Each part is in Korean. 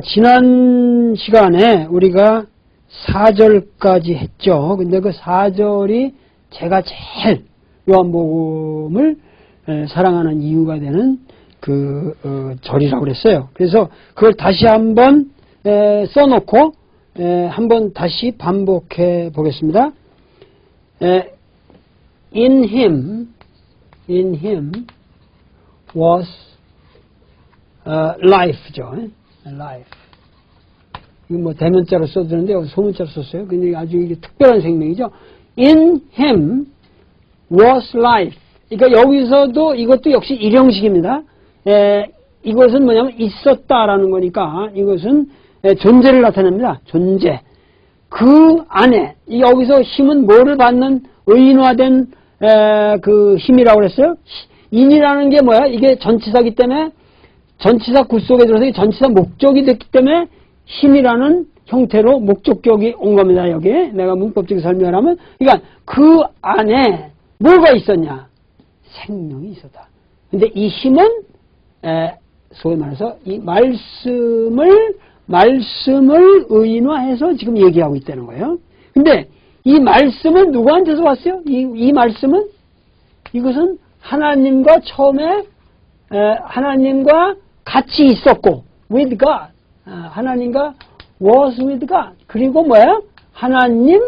지난 시간에 우리가 4절까지 했죠. 근데 그 4절이 제가 제일 요한복음을 사랑하는 이유가 되는 절이라고 그랬어요. 그래서 그걸 다시 한번 써놓고 한번 다시 반복해 보겠습니다. In him was life죠. life. 이거 뭐 대문자로 써주는데 여기 소문자로 썼어요. 근데 아주 이게 특별한 생명이죠. In him was life. 그러니까 여기서도 이것도 역시 일형식입니다. 이것은 뭐냐면 있었다라는 거니까 이것은 존재를 나타냅니다. 존재. 그 안에 여기서 힘은 뭐를 받는 의인화된 그 힘이라고 그랬어요. 인이라는 게 뭐야? 이게 전치사기 때문에 전치사 구 속에 들어서 전치사 목적이 됐기 때문에 힘이라는 형태로 목적격이 온 겁니다. 여기에 내가 문법적인 설명을 하면, 그러니까 그 안에 뭐가 있었냐? 생명이 있었다. 근데 이 힘은 소위 말해서 이 말씀을 의인화해서 지금 얘기하고 있다는 거예요. 근데 이 말씀은 누구한테서 왔어요? 이 말씀은 이것은 하나님과 처음에 하나님과 같이 있었고 with God, 하나님과 was with God, 그리고 뭐야? 하나님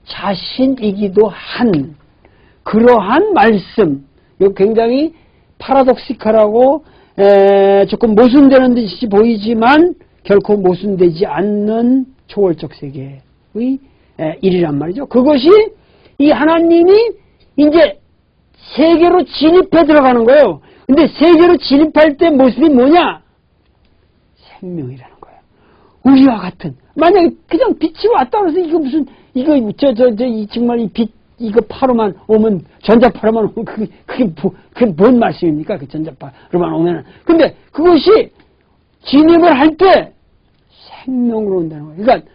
자신이기도 한 그러한 말씀. 이거 굉장히 파라독시컬하고 조금 모순되는 듯이 보이지만 결코 모순되지 않는 초월적 세계의 일이란 말이죠. 그것이 이 하나님이 이제 세계로 진입해 들어가는 거예요. 근데 세계로 진입할 때 모습이 뭐냐? 생명이라는 거예요. 우리와 같은. 만약에 그냥 빛이 왔다 그래서 이거 무슨, 정말 이 빛, 이거 파로만 오면, 전자파로만 오면 그게 뭔 말씀입니까? 그 전자파로만 오면은. 근데 그것이 진입을 할 때 생명으로 온다는 거예요. 그러니까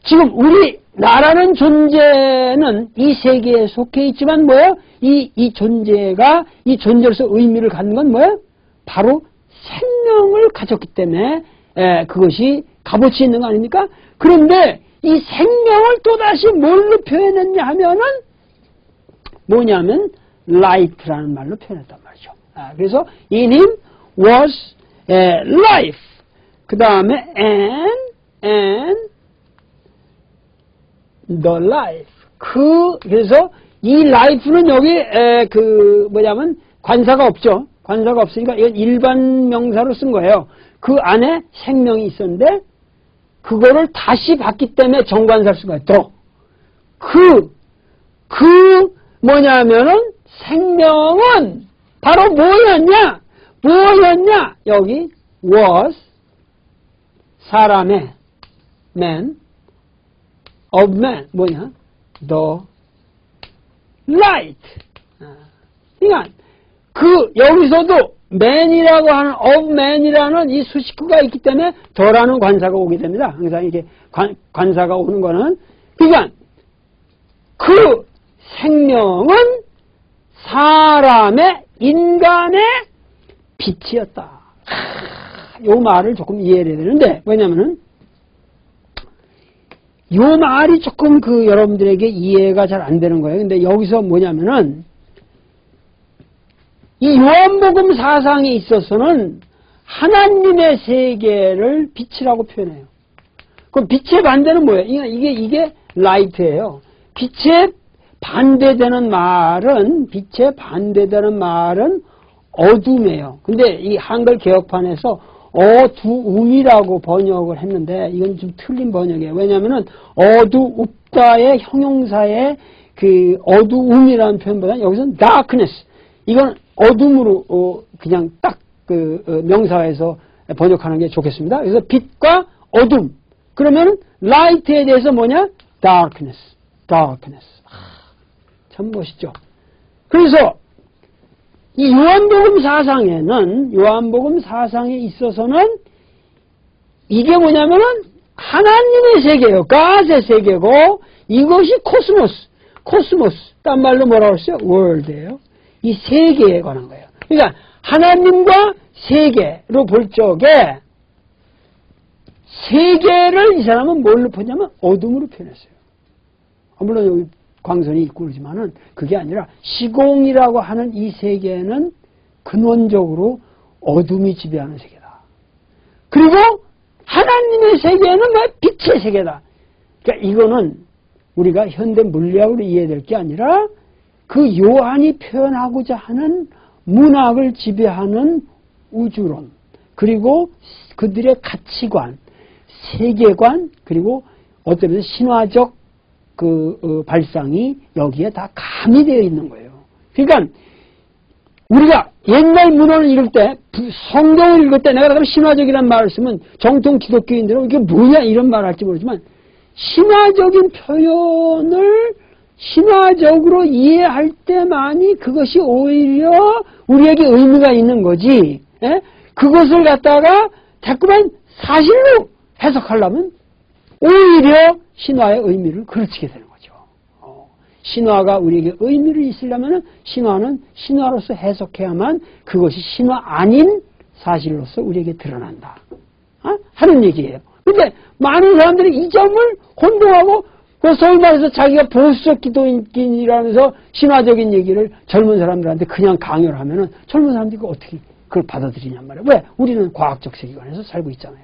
지금 우리 나라는 존재는 이 세계에 속해 있지만 뭐예요? 이 존재가 이 존재로서 의미를 갖는 건 뭐예요? 바로 생명을 가졌기 때문에 그것이 값어치 있는 거 아닙니까? 그런데 이 생명을 또다시 뭘로 표현했냐 하면은 뭐냐면 light라는 말로 표현했단 말이죠. 그래서 in him was life. 그 다음에 and the life. 그래서 이 life는 여기 뭐냐면 관사가 없죠. 관사가 없으니까 이건 일반 명사로 쓴 거예요. 그 안에 생명이 있었는데 그거를 다시 봤기 때문에 정관사를 쓴 거예요. 더. 뭐냐면은 생명은 바로 뭐였냐? 여기 was 사람의 man of man 뭐냐? the light. 그러니까 여기서도 man이라고 하는 of man이라는 이 수식구가 있기 때문에 더라는 관사가 오게 됩니다. 항상 이게 관사가 오는 거는 그러니까 그 생명은 사람의 인간의 빛이었다. 이 말을 조금 이해해야 되는데 왜냐면은 이 말이 조금 여러분들에게 이해가 잘 안 되는 거예요. 근데 여기서 뭐냐면은 이 요한복음 사상에 있어서는 하나님의 세계를 빛이라고 표현해요. 그럼 빛의 반대는 뭐예요? 이게 라이트예요. 빛의 반대되는 말은 어둠이에요. 근데 이 한글 개혁판에서 어두움이라고 번역을 했는데 이건 좀 틀린 번역이에요. 왜냐하면은 어두웁다의 형용사의 어두움이라는 표현보다 여기서는 darkness. 이건 어둠으로 그냥 딱 명사에서 번역하는 게 좋겠습니다. 그래서 빛과 어둠. 그러면 light에 대해서 뭐냐? darkness. 참 멋있죠. 그래서 이 요한복음 사상에 있어서는 이게 뭐냐면은 하나님의 세계예요. God의 세계고 이것이 코스모스. 딴 말로 뭐라고 했어요? world예요. 이 세계에 관한 거예요. 그러니까 하나님과 세계로 볼 적에 세계를 이 사람은 뭘로 표현하냐면 어둠으로 표현했어요. 물론 여기 광선이 있고 그러지만은 그게 아니라 시공이라고 하는 이 세계는 근원적으로 어둠이 지배하는 세계다. 그리고 하나님의 세계는 빛의 세계다. 그러니까 이거는 우리가 현대 물리학으로 이해될 게 아니라 그 요한이 표현하고자 하는 문학을 지배하는 우주론, 그리고 그들의 가치관, 세계관, 그리고 어떤 면에서 신화적 발상이 여기에 다 가미되어 있는 거예요. 그러니까 우리가 옛날 문헌을 읽을 때, 성경을 읽을 때 내가 그럼 신화적이라는 말을 쓰면 정통 기독교인들은 이게 뭐냐 이런 말을 할지 모르지만 신화적인 표현을 신화적으로 이해할 때만이 그것이 오히려 우리에게 의미가 있는 거지. 예? 그것을 갖다가 자꾸만 사실로 해석하려면 오히려 신화의 의미를 그르치게 되는 거죠. 신화가 우리에게 의미를 있으려면 신화는 신화로서 해석해야만 그것이 신화 아닌 사실로서 우리에게 드러난다. 하는 얘기예요. 근데 많은 사람들이 이 점을 혼동하고 소위 말해서 자기가 보수적 기독인이라면서 신화적인 얘기를 젊은 사람들한테 그냥 강요를 하면은 젊은 사람들이 어떻게 그걸 받아들이냔 말이에요. 왜? 우리는 과학적 세계관에서 살고 있잖아요.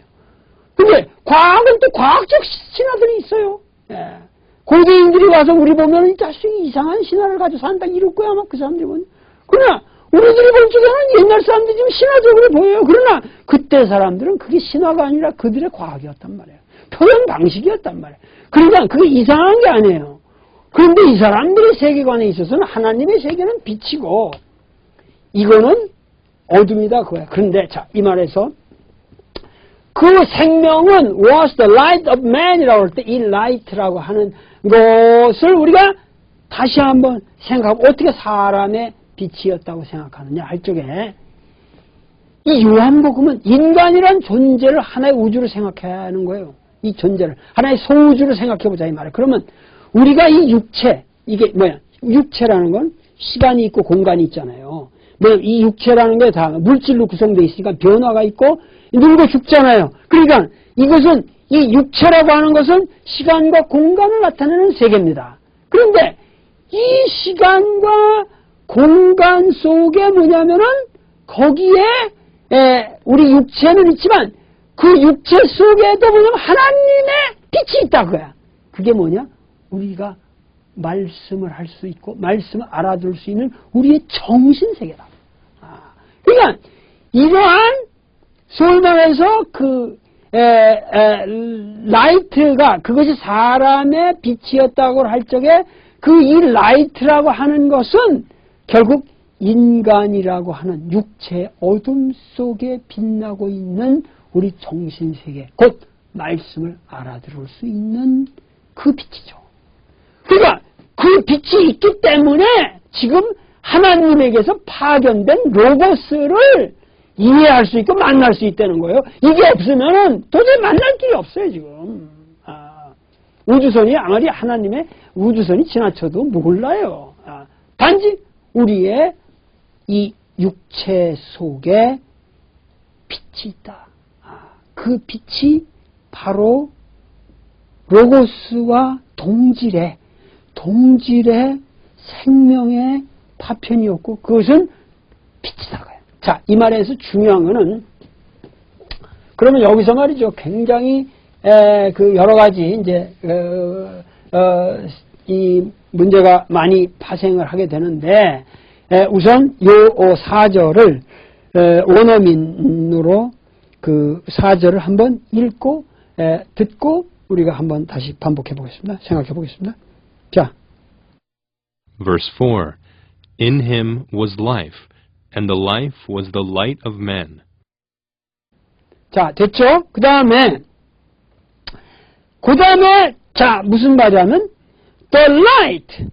근데 과학은 또 과학적 신화들이 있어요. 예. 고대인들이 와서 우리 보면 이 자식이 이상한 신화를 가지고 산다 이럴 거야 아마 그 사람들이 보면. 그러나 우리들이 볼 적에는 옛날 사람들이 좀 신화적으로 보여요. 그러나 그때 사람들은 그게 신화가 아니라 그들의 과학이었단 말이에요. 표현 방식이었단 말이에요. 그러니까 그게 이상한 게 아니에요. 그런데 이 사람들의 세계관에 있어서는 하나님의 세계는 빛이고 이거는 어둠이다 그거야. 그런데 자, 이 말에서 그 생명은 was the light of man이라고 할 때 이 light라고 하는 것을 우리가 다시 한번 생각하고 어떻게 사람의 빛이었다고 생각하느냐 할 적에 이 요한복음은 인간이란 존재를 하나의 우주로 생각해야 하는 거예요. 이 존재를 하나의 소우주로 생각해보자 이 말이에요. 그러면 우리가 이 육체, 이게 뭐야? 육체라는 건 시간이 있고 공간이 있잖아요. 이 육체라는 게 다 물질로 구성되어 있으니까 변화가 있고 늙어 죽잖아요. 그러니까 이것은 이 육체라고 하는 것은 시간과 공간을 나타내는 세계입니다. 그런데 이 시간과 공간 속에 뭐냐면은 거기에 우리 육체는 있지만 그 육체 속에도 뭐냐면 하나님의 빛이 있다 그거야. 그게 뭐냐? 우리가 말씀을 할 수 있고 말씀을 알아들 수 있는 우리의 정신세계다. 그러니까 이러한 소위 말해서 라이트가 그것이 사람의 빛이었다고 할 적에 그 이 라이트라고 하는 것은 결국 인간이라고 하는 육체의 어둠 속에 빛나고 있는 우리 정신세계, 곧 말씀을 알아들을 수 있는 그 빛이죠. 그러니까 그 빛이 있기 때문에 지금 하나님에게서 파견된 로고스를 이해할 수 있고 만날 수 있다는 거예요. 이게 없으면 도저히 만날 길이 없어요, 지금. 우주선이 아무리 하나님의 우주선이 지나쳐도 몰라요. 단지 우리의 이 육체 속에 빛이 있다. 그 빛이 바로 로고스와 동질의 생명의 파편이었고 그것은 빛이다. 자, 이 말에서 중요한 거는 그러면 여기서 말이죠. 굉장히 여러 가지 이제 이 문제가 많이 파생을 하게 되는데 우선 요 4절을 원어민으로 그 4절을 한번 읽고 듣고 우리가 한번 다시 반복해 보겠습니다. 생각해 보겠습니다. 자. Verse 4. In him was life, and the life was the light of men. 자, 됐죠? 그 다음에 자, 무슨 말이냐면 the light,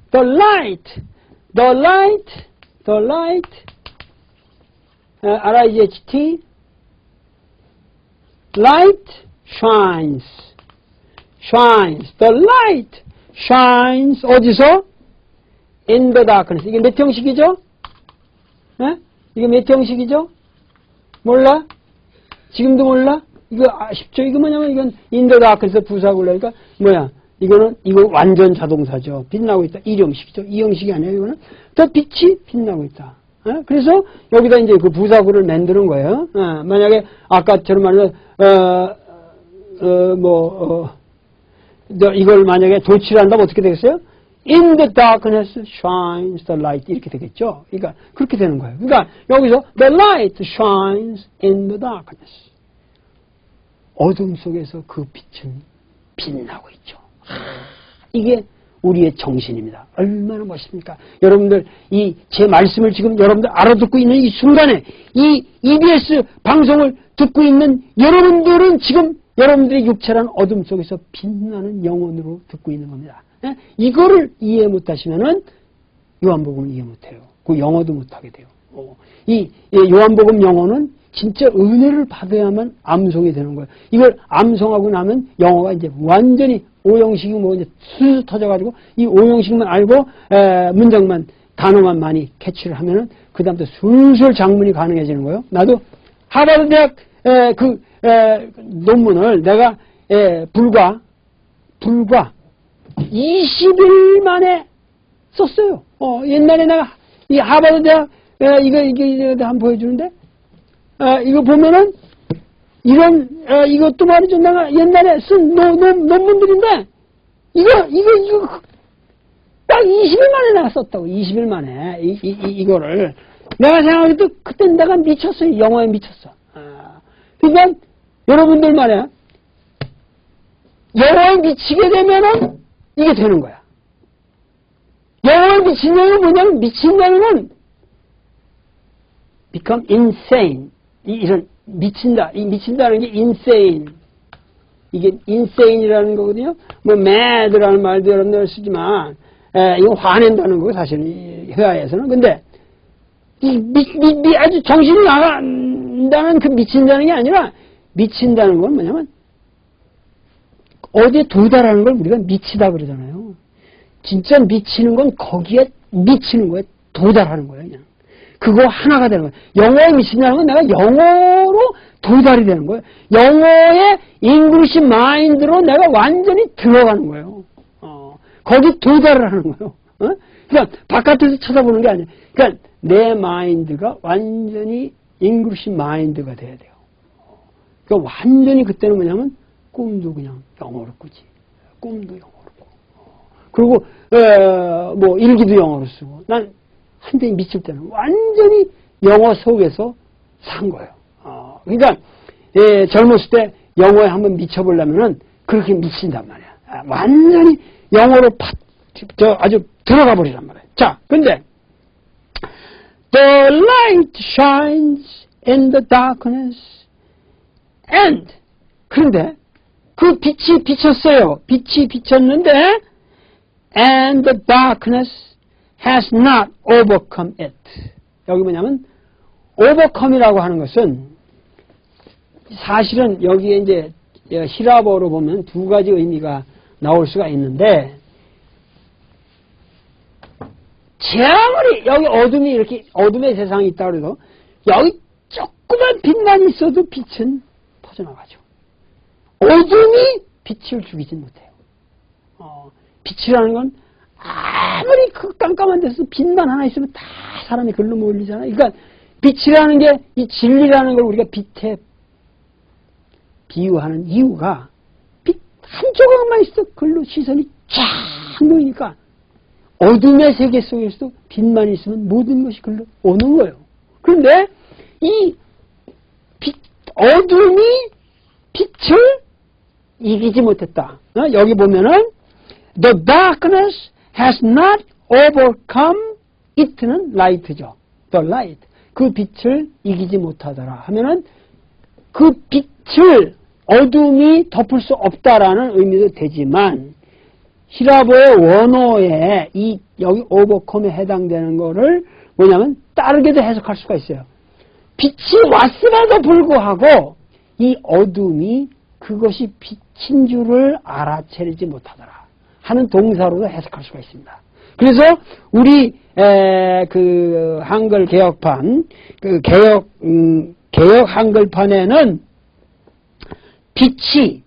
R-I-G-H-T, light shines, the light shines, 어디서? in the darkness. 이게 몇 형식이죠? 이게 몇 형식이죠? 몰라? 지금도 몰라? 이거 쉽죠? 이거 뭐냐면 이건 인더다크에서 부사고 그러니까 뭐야? 이거 완전 자동사죠. 빛나고 있다. 이 형식이죠. 이 형식이 아니에요. 이거는 더 빛이 빛나고 있다. 그래서 여기다 이제 그 부사구를 만드는 거예요. 만약에 아까처럼 말해서 이걸 만약에 도치를 한다면 어떻게 되겠어요? In the darkness shines the light 이렇게 되겠죠. 그러니까 그렇게 되는 거예요. 그러니까 여기서 the light shines in the darkness. 어둠 속에서 그 빛은 빛나고 있죠. 이게 우리의 정신입니다. 얼마나 멋있습니까? 여러분들 제 말씀을 지금 여러분들 알아듣고 있는 이 순간에 이 EBS 방송을 듣고 있는 여러분들은 지금 여러분들의 육체란 어둠 속에서 빛나는 영혼으로 듣고 있는 겁니다. 이거를 이해 못하시면은 요한복음을 이해 못해요. 그 영어도 못하게 돼요. 이 요한복음 영어는 진짜 은혜를 받아야만 암송이 되는 거예요. 이걸 암송하고 나면 영어가 이제 완전히 오형식이 뭐 이제 스스 터져가지고 이 오형식만 알고 문장만 단어만 많이 캐치를 하면은 그 다음부터 술술 장문이 가능해지는 거예요. 나도 하버드 대학 논문을 내가 불과 20일 만에 썼어요. 옛날에 내가 이 하버드 대학 이거 한번 보여주는데 이거 보면은 이것도 말이죠. 내가 옛날에 쓴 논문들인데 이거 딱 20일 만에 내가 썼다고. 20일 만에 이거를 내가 생각할 때 그때 내가 미쳤어요. 영어에 미쳤어. 그러니까 여러분들 말이야. 영어에 미치게 되면은 이게 되는 거야. 영어에 미친다는 뭐냐면 미친다는 become insane. 이런 미친다는 게 insane. 이게 insane이라는 거거든요. 뭐 mad라는 말도 여러분들 쓰지만 이거 화낸다는 거고 사실은 회화에서는. 근데 아주 정신이 나간다는 그 미친다는 게 아니라 미친다는 건 뭐냐면 어디에 도달하는 걸 우리가 미치다 그러잖아요. 진짜 미치는 건 거기에 미치는 거에 도달하는 거예요. 그냥. 그거 하나가 되는 거예요. 영어에 미친다는 건 내가 영어로 도달이 되는 거예요. 영어의 잉글리시 마인드로 내가 완전히 들어가는 거예요. 거기 도달을 하는 거예요. 그러니까 바깥에서 쳐다보는 게 아니에요. 그러니까 내 마인드가 완전히 잉글리시 마인드가 돼야 돼요. 그러니까 완전히 그때는 뭐냐면 꿈도 그냥 영어로 꾸지. 꿈도 영어로 꾸고. 그리고 뭐 일기도 영어로 쓰고. 난 한때 미칠 때는 완전히 영어 속에서 산 거예요. 그러니까 젊었을 때 영어에 한번 미쳐보려면은 그렇게 미친단 말이야. 완전히 영어로 아주 들어가 버리란 말이야. 자, 근데 The light shines in the darkness and 그런데 그 빛이 비쳤어요. 빛이 비쳤는데 and the darkness has not overcome it. 여기 뭐냐면 overcome이라고 하는 것은 사실은 여기에 이제 히라보로 보면 두 가지 의미가 나올 수가 있는데 아무리 여기 어둠이 이렇게 어둠의 세상이 있다 그래도 여기 조그만 빛만 있어도 빛은 퍼져나가죠. 어둠이 빛을 죽이진 못해요. 빛이라는 건 아무리 그 깜깜한 데서 빛만 하나 있으면 다 사람이 글로 몰리잖아요. 그러니까 빛이라는 게 이 진리라는 걸 우리가 빛에 비유하는 이유가 빛 한 조각만 있어 글로 시선이 쫙 놓이니까 어둠의 세계 속에서도 빛만 있으면 모든 것이 글로 오는 거예요. 그런데 이 어둠이 빛을 이기지 못했다. 여기 보면은 The darkness has not overcome it는 light죠. The light. 그 빛을 이기지 못하더라 하면은 그 빛을 어둠이 덮을 수 없다라는 의미도 되지만 히라보의 원어에 여기 overcome에 해당되는 거를 뭐냐면 다르게도 해석할 수가 있어요. 빛이 왔음에도 불구하고 이 어둠이 그것이 빛인 줄을 알아채리지 못하더라 하는 동사로도 해석할 수가 있습니다. 그래서 우리 그 한글 개혁판 그 개혁 한글판에는 빛이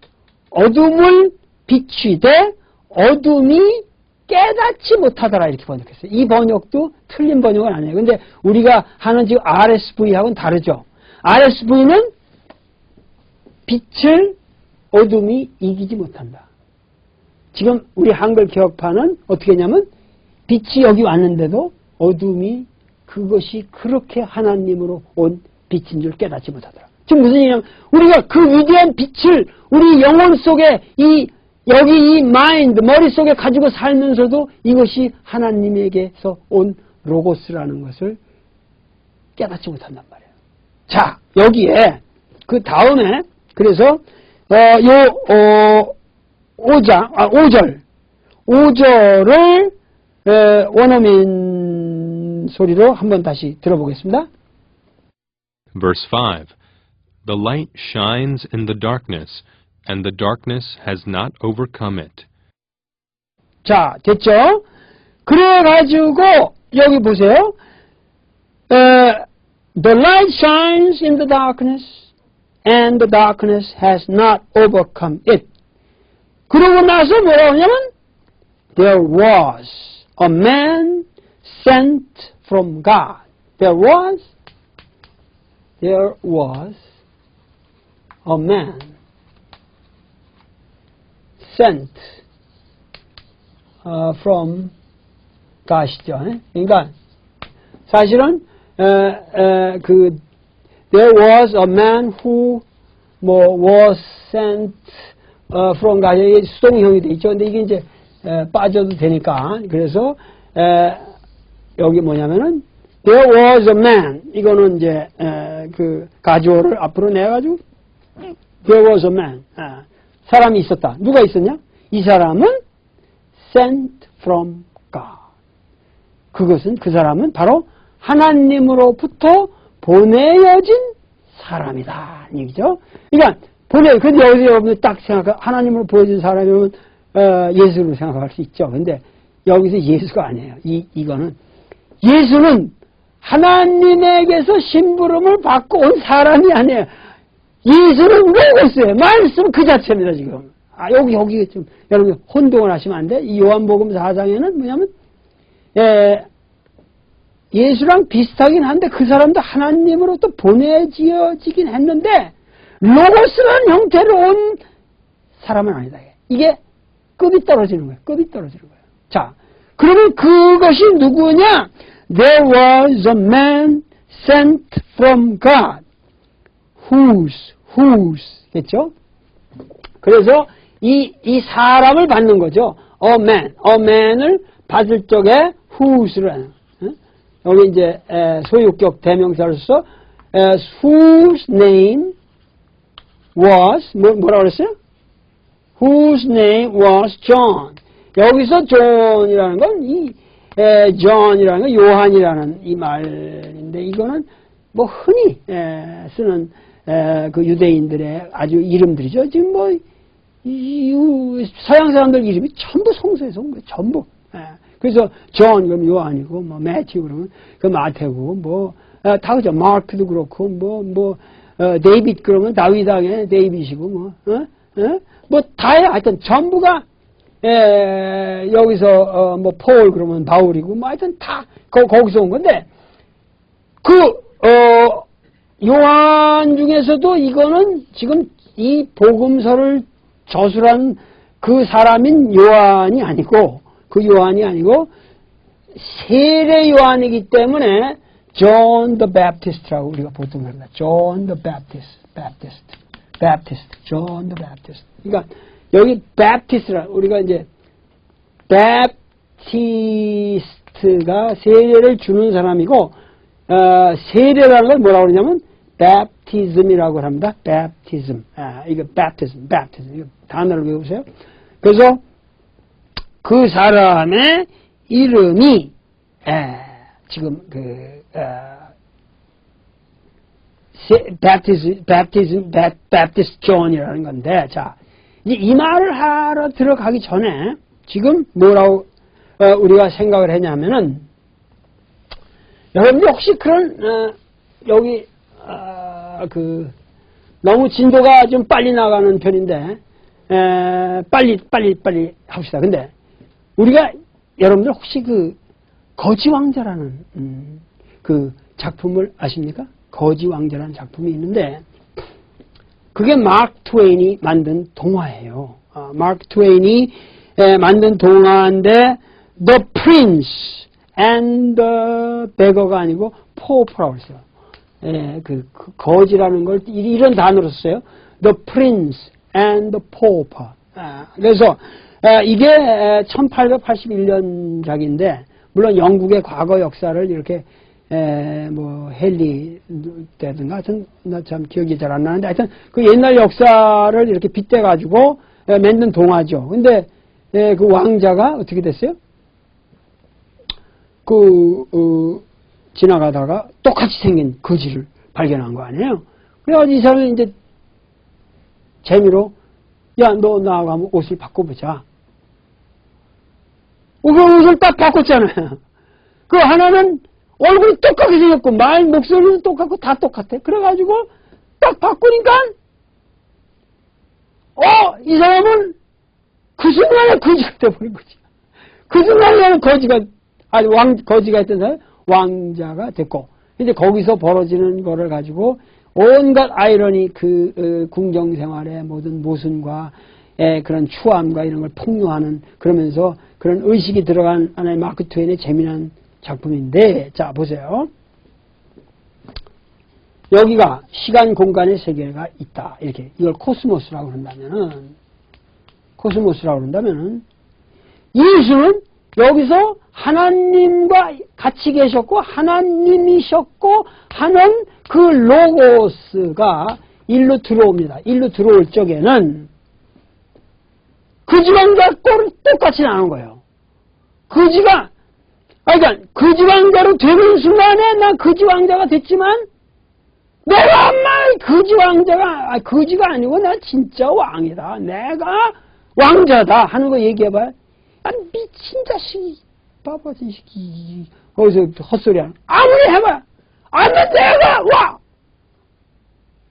어둠을 비추되 어둠이 깨닫지 못하더라 이렇게 번역했어요. 이 번역도 틀린 번역은 아니에요. 근데 우리가 하는 지금 RSV하고는 다르죠. RSV는 빛을 어둠이 이기지 못한다. 지금 우리 한글 개혁판은 어떻게 했냐면 빛이 여기 왔는데도 어둠이 그것이 그렇게 하나님으로 온 빛인 줄 깨닫지 못하더라. 지금 무슨 얘기냐면 우리가 그 위대한 빛을 우리 영혼 속에 여기 이 마인드, 머릿속에 가지고 살면서도 이것이 하나님에게서 온 로고스라는 것을 깨닫지 못한단 말이에요. 자, 여기에 그 다음에 그래서 5절을 원어민 소리로 한번 다시 들어보겠습니다. Verse 5. The light shines in the darkness, and the darkness has not overcome it. 자, 됐죠? 그래가지고 여기 보세요. The light shines in the darkness, and the darkness has not overcome it. 그러고 나서 뭐라고 하냐면 There was a man sent from God. There was a man sent from God이죠. 그러니까 사실은 there was a man who was sent from God. 이게 수동형이 돼 있죠. 근데 이게 이제 빠져도 되니까 그래서 여기 뭐냐면은 there was a man. 이거는 이제 그 가주어를 앞으로 내가지고 there was a man. 사람이 있었다. 누가 있었냐? 이 사람은 sent from God. 그것은 그 사람은 바로 하나님으로부터 보내어진 사람이다. 얘기죠. 그러니까 근데 여기서 여러분들 딱 하나님으로 보여준 사람이면 예수로 생각할 수 있죠. 근데 여기서 예수가 아니에요. 이거는 예수는 하나님에게서 심부름을 받고 온 사람이 아니에요. 예수는 로고스예요. 말씀 그 자체입니다, 지금. 여기 좀, 여러분, 혼동을 하시면 안 돼. 이 요한복음 4장에는 뭐냐면, 예수랑 비슷하긴 한데 그 사람도 하나님으로부터 보내지어지긴 했는데, 로고스라는 형태로 온 사람은 아니다. 이게 급이 떨어지는 거예요. 급이 떨어지는 거예요. 자, 그러면 그것이 누구냐? There was a man sent from God. whose, 겠죠? 그래서 이 사람을 받는 거죠. a man을 받을 적에 whose를 하는. 여기 이제 소유격 대명사를 써 whose name was 뭐라고 그랬어요? Whose name was John. 여기서 John이라는 건 John이라는 건 요한이라는 이 말인데 이거는 뭐 흔히 쓰는 그 유대인들의 아주 이름들이죠. 지금 뭐 서양 사람들 이름이 전부 성서에서 온 거예요. 전부. 그래서 존 그러면 요한이고 뭐 매튜 그러면 그 마태고 뭐 다 그죠. 마크도 그렇고 뭐 데이빗 그러면 다윗 왕의 데이빗이고 뭐 다예요. 하여튼 전부가 여기서 뭐 폴 그러면 바울이고 뭐 하여튼 다 거기서 온 건데 요한 중에서도 이거는 지금 이 복음서를 저술한 그 사람인 요한이 아니고 세례 요한이기 때문에 John the Baptist라고 우리가 보통 합니다. John the Baptist. John the Baptist. 그러니까 여기 Baptist라 우리가 이제 Baptist가 세례를 주는 사람이고 세례라는 걸 뭐라고 그러냐면 baptism이라고 합니다. baptism. 이거 baptism. 이거 단어를 외우세요. 그래서 그 사람의 이름이 지금 Baptist John이라는 건데, 자, 이제 이 말을 하러 들어가기 전에 지금 뭐라고 우리가 생각을 했냐면은 여러분들 혹시 그런 여기 너무 진도가 좀 빨리 나가는 편인데, 빨리 합시다. 근데, 우리가, 여러분들 혹시 거지 왕자라는, 그 작품을 아십니까? 거지 왕자라는 작품이 있는데, 그게 마크 트웨인이 만든 동화예요. 마크 트웨인이 만든 동화인데, The Prince and the Beggar가 아니고, Pauper라고 했어요. 그 거지라는 걸 이런 단어로 썼어요. The Prince and the Pauper. 그래서 이게 1881년작인데 물론 영국의 과거 역사를 이렇게 뭐 헨리 때든가 하여튼 나 참 기억이 잘 안 나는데 하여튼 그 옛날 역사를 이렇게 빗대 가지고 만든 동화죠. 근데 그 왕자가 어떻게 됐어요? 지나가다가 똑같이 생긴 거지를 발견한 거 아니에요? 그래가지고 이 사람이 이제 재미로, 야, 너 나하고 한번 옷을 바꿔보자. 그 옷을 딱 바꿨잖아요. 그 하나는 얼굴이 똑같게 생겼고, 목소리도 똑같고, 다 똑같아. 그래가지고 딱 바꾸니까, 이 사람은 그 순간에 거지가 돼버린 거지. 그 순간에 거지가 했던 사람이 왕자가 됐고, 이제 거기서 벌어지는 거를 가지고 온갖 아이러니 궁정 생활의 모든 모순과 그런 추함과 이런 걸 폭로하는 그러면서 그런 의식이 들어간 하나의 마크 트웨인의 재미난 작품인데, 자, 보세요. 여기가 시간 공간의 세계가 있다. 이렇게. 이걸 코스모스라고 그런다면은, 예수는 여기서 하나님과 같이 계셨고 하나님이셨고 하는 그 로고스가 일로 들어옵니다. 일로 들어올 적에는 거지왕자 꼴은 똑같이 나오는 거예요. 그러니까 거지왕자로 되는 순간에 난 거지왕자가 됐지만 내가 정말 거지가 아니고 나 진짜 왕이다. 내가 왕자다 하는 거 얘기해봐요. 미친 자식이, 바보지, 새끼. 거기서 헛소리 하는. 아무리 해봐! 내가, 와!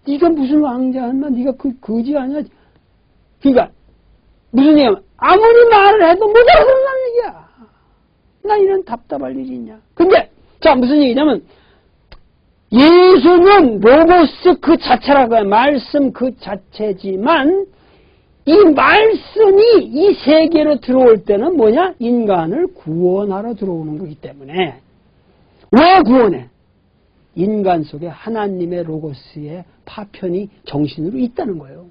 네가 무슨 왕자야? 네가 거지 아니야? 그러니까, 무슨 얘기야? 아무리 말을 해도 못 알아듣는다는 얘기야. 나 이런 답답할 일이 있냐? 근데, 자, 무슨 얘기냐면, 예수는 로고스 그 자체라고요. 말씀 그 자체지만, 이 말씀이 이 세계로 들어올 때는 뭐냐? 인간을 구원하러 들어오는 거기 때문에. 왜 구원해? 인간 속에 하나님의 로고스의 파편이 정신으로 있다는 거예요.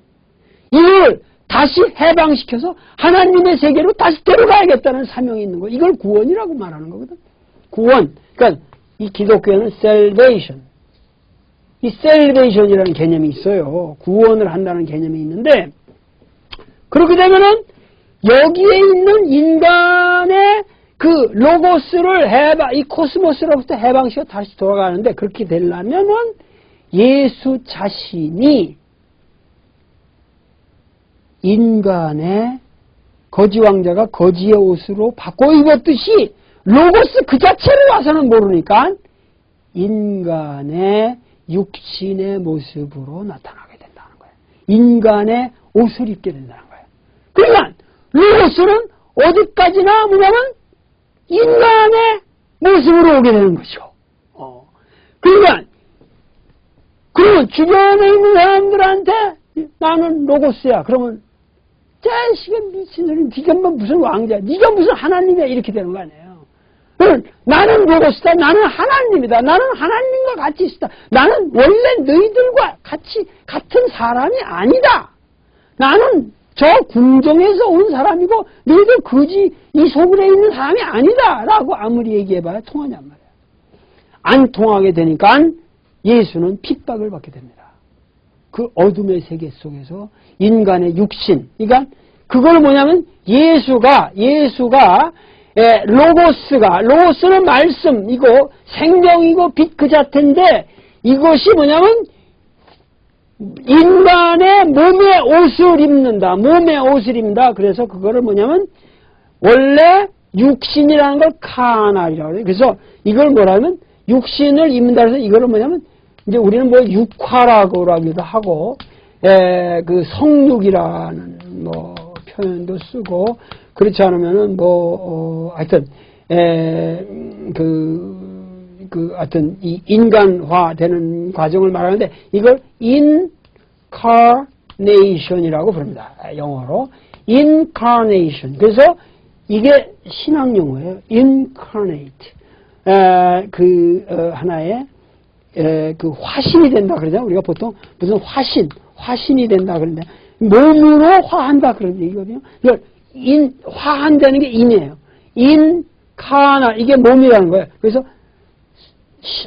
이걸 다시 해방시켜서 하나님의 세계로 다시 데려가야겠다는 사명이 있는 거예요. 이걸 구원이라고 말하는 거거든. 구원. 그러니까 이 기독교에는 salvation. 이 salvation이라는 개념이 있어요. 구원을 한다는 개념이 있는데 그렇게 되면은 여기에 있는 인간의 그 로고스를 이 코스모스로부터 해방시켜 다시 돌아가는데 그렇게 되려면은 예수 자신이 인간의 거지왕자가 거지의 옷으로 바꿔 입었듯이 로고스 그 자체를 와서는 모르니까 인간의 육신의 모습으로 나타나게 된다는 거예요. 인간의 옷을 입게 된다는 거예요. 그러니까 로고스는 어디까지나 뭐냐면 인간의 모습으로 오게 되는 거죠. 그러니까 그러면 주변에 있는 사람들한테 나는 로고스야. 그러면 자식아 미친 소리. 네가 무슨 왕자야. 네가 무슨 하나님이야. 이렇게 되는 거 아니에요. 나는 로고스다. 나는 하나님이다. 나는 하나님과 같이 있다. 나는 원래 너희들과 같은 사람이 아니다. 나는 저 궁정에서 온 사람이고 너희들 이 소굴에 있는 사람이 아니다. 라고 아무리 얘기해봐야 통하냔 말이야. 안 통하게 되니까 예수는 핍박을 받게 됩니다. 그 어둠의 세계 속에서 인간의 육신. 그러니까 그걸 뭐냐면 예수가 로고스는 말씀이고 생명이고 빛 그 자체인데 이것이 뭐냐면 인간의 몸에 옷을 입는다. 그래서 그거를 뭐냐면 원래 육신이라는 걸 카날이라고 해요. 그래서 이걸 뭐라면 육신을 입는다 해서 이거를 뭐냐면 이제 우리는 육화라고 하기도 하고 그 성육이라는 뭐 표현도 쓰고 그렇지 않으면은 뭐 하여튼 하여튼 이 인간화되는 과정을 말하는데 이걸 incarnation이라고 부릅니다. 영어로 incarnation. 그래서 이게 신학 용어예요. incarnate. 하나의 그 화신이 된다 그러잖아요. 우리가 보통 무슨 화신이 된다 그러는데 몸으로 화한다 그런 얘기거든요. 이걸 화한다는 게 인이에요. 인카나 이게 몸이라는 거예요. 그래서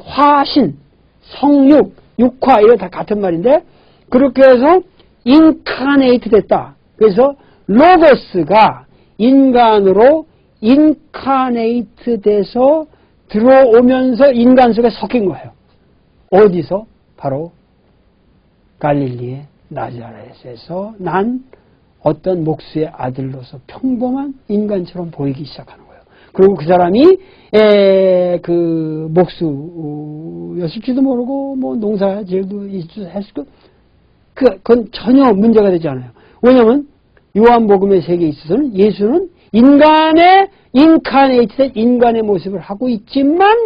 화신, 성육, 육화 이거 다 같은 말인데 그렇게 해서 인카네이트 됐다. 그래서 로고스가 인간으로 인카네이트 돼서 들어오면서 인간 속에 섞인 거예요. 어디서? 바로 갈릴리의 나자렛에서 난 어떤 목수의 아들로서 평범한 인간처럼 보이기 시작하는 거예요. 그리고 그 사람이 그 목수였을지도 모르고 뭐 농사질도 했을지도 그건 전혀 문제가 되지 않아요. 왜냐하면 요한복음의 세계에 있어서는 예수는 인간의 인카네이트된 인간의 모습을 하고 있지만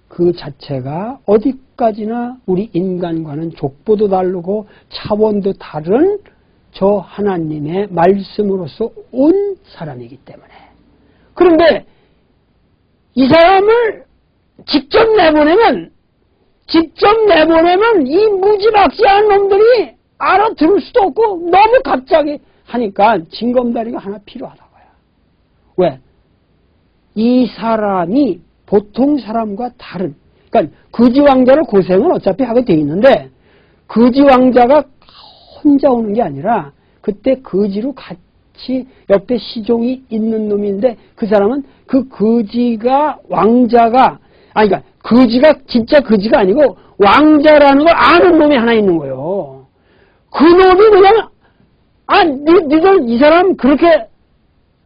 그 자체가 어디까지나 우리 인간과는 족보도 다르고 차원도 다른 저 하나님의 말씀으로서 온 사람이기 때문에. 그런데 이 사람을 직접 내보내면 이 무지막지한 놈들이 알아들을 수도 없고 너무 갑자기 하니까 징검다리가 하나 필요하다고요. 왜? 이 사람이 보통 사람과 다른, 그러니까 거지왕자를 고생은 어차피 하게 돼 있는데 거지왕자가 혼자 오는 게 아니라 그때 거지로 같이 옆에 시종이 있는 놈인데 그 사람은 그 거지가 왕자가 그러니까 거지가 진짜 거지가 아니고 왕자라는 걸 아는 놈이 하나 있는 거예요. 그 놈이 그냥 니들 이 사람 그렇게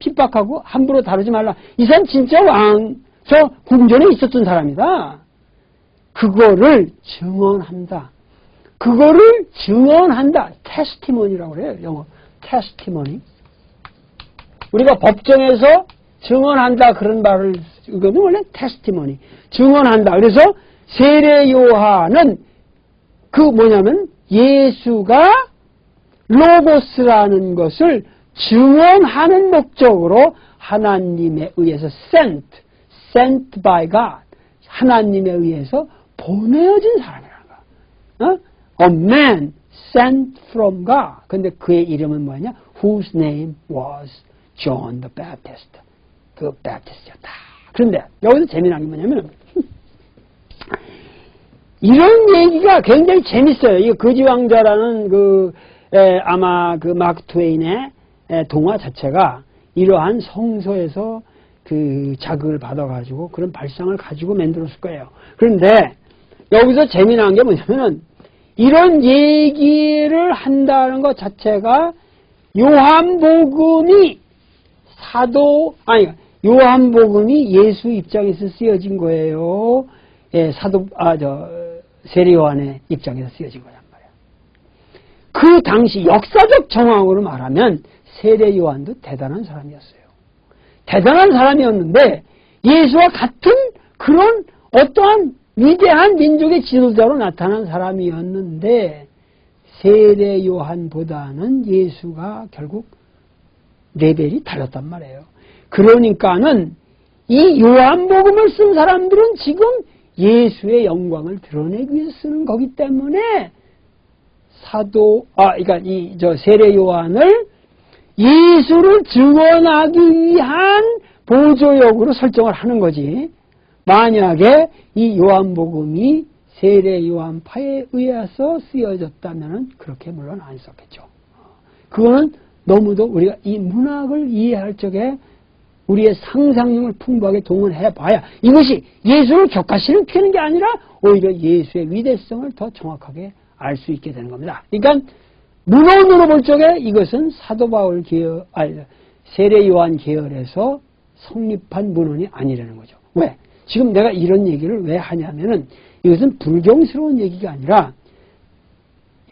핍박하고 함부로 다루지 말라. 이 사람 진짜 저 궁전에 있었던 사람이다. 그거를 증언한다. 테스티모니라고 그래요. 영어. 테스티모니. 우리가 법정에서 증언한다 그런 말을 이거는 원래 테스티모니. 증언한다. 그래서 세례 요한은 그 뭐냐면 예수가 로고스라는 것을 증언하는 목적으로 하나님에 의해서 sent by God, 하나님에 의해서 보내어진 사람이라는 거야. A man sent from God. 근데 그의 이름은 뭐냐? Whose name was John the Baptist. 그 베프티스트였다. 그런데 여기서 재미난 게 뭐냐면 이런 얘기가 굉장히 재밌어요. 이 거지왕자라는 아마 그 마크 트웨인의 동화 자체가 이러한 성서에서 그 자극을 받아가지고 그런 발상을 가지고 만들었을 거예요. 그런데 여기서 재미난 게 뭐냐면은 이런 얘기를 한다는 것 자체가 요한복음이 예수 입장에서 쓰여진 거예요. 세례 요한의 입장에서 쓰여진 거란 말이에요. 그 당시 역사적 정황으로 말하면 세례 요한도 대단한 사람이었어요. 대단한 사람이었는데 예수와 같은 그런 어떠한 위대한 민족의 지도자로 나타난 사람이었는데 세례 요한보다는 예수가 결국 레벨이 달랐단 말이에요. 그러니까는 이 요한복음을 쓴 사람들은 지금 예수의 영광을 드러내기 위해서 쓰는 거기 때문에 그러니까 세례 요한을 예수를 증언하기 위한 보조역으로 설정을 하는 거지. 만약에 이 요한복음이 세례 요한파에 의해서 쓰여졌다면 그렇게 물론 안 썼겠죠. 그거는 너무도 우리가 이 문학을 이해할 적에 우리의 상상력을 풍부하게 동원해 봐야 이것이 예수를 격화시키는 게 아니라 오히려 예수의 위대성을 더 정확하게 알 수 있게 되는 겁니다. 그러니까 문헌으로 볼 적에 이것은 사도 바울 세례 요한 계열에서 성립한 문헌이 아니라는 거죠. 왜? 지금 내가 이런 얘기를 왜 하냐면은 이것은 불경스러운 얘기가 아니라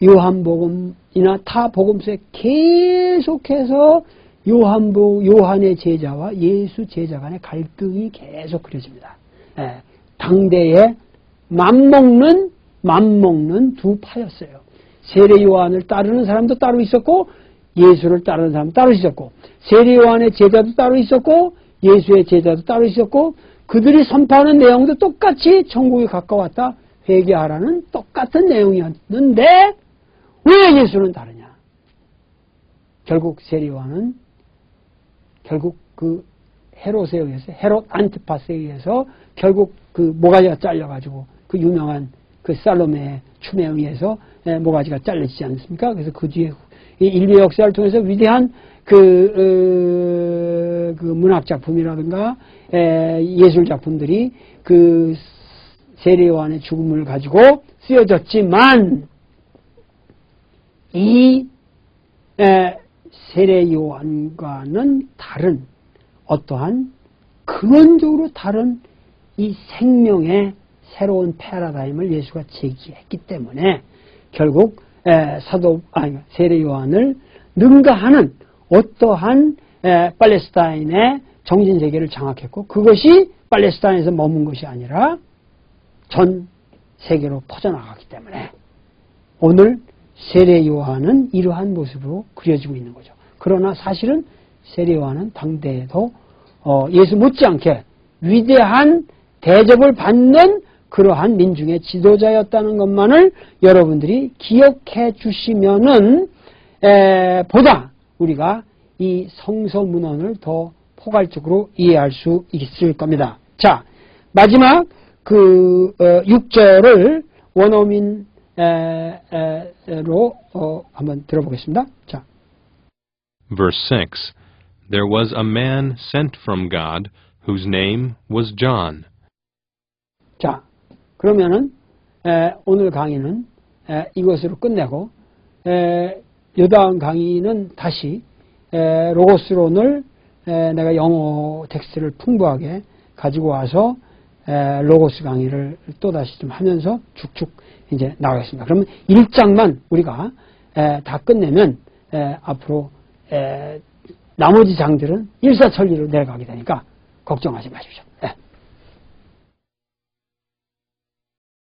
요한복음이나 타 복음서에 계속해서 요한의 제자와 예수 제자 간의 갈등이 계속 그려집니다. 당대에 맘먹는 두 파였어요. 세례 요한을 따르는 사람도 따로 있었고 예수를 따르는 사람도 따로 있었고 세례 요한의 제자도 따로 있었고 예수의 제자도 따로 있었고 그들이 선포하는 내용도 똑같이 천국이 가까웠다 회개하라는 똑같은 내용이었는데 왜 예수는 다르냐? 결국 세례 요한은 결국 그 헤롯에 의해서 헤롯 안티파스에 의해서 결국 그 모가지가 잘려가지고 그 유명한 그 살로메의 춤에 의해서 모가지가 잘려지지 않습니까? 그래서 그 뒤에 인류 역사를 통해서 위대한 그 문학 작품이라든가 예술 작품들이 그 세례 요한의 죽음을 가지고 쓰여졌지만 이 세례 요한과는 다른 어떠한 근원적으로 다른 이 생명의 새로운 패러다임을 예수가 제기했기 때문에 결국 세례 요한을 능가하는 어떠한 팔레스타인의 정신세계를 장악했고 그것이 팔레스타인에서 머문 것이 아니라 전 세계로 퍼져나갔기 때문에 오늘 세례 요한은 이러한 모습으로 그려지고 있는 거죠. 그러나 사실은 세례 요한은 당대에도 예수 못지않게 위대한 대접을 받는 그러한 민중의 지도자였다는 것만을 여러분들이 기억해 주시면은 보다 우리가 이 성서 문헌을 더 포괄적으로 이해할 수 있을 겁니다. 자, 마지막 그 6절을 원어민로 한번 들어보겠습니다. 자. Verse 6. There was a man sent from God whose name was John. 자, 그러면은 오늘 강의는 이것으로 끝내고 요다음 강의는 다시 로고스론을 내가 영어 텍스트를 풍부하게 가지고 와서 로고스 강의를 또다시 좀 하면서 쭉쭉 이제 나가겠습니다. 그러면 1장만 우리가 다 끝내면 앞으로 나머지 장들은 일사천리로 내려가게 되니까 걱정하지 마십시오.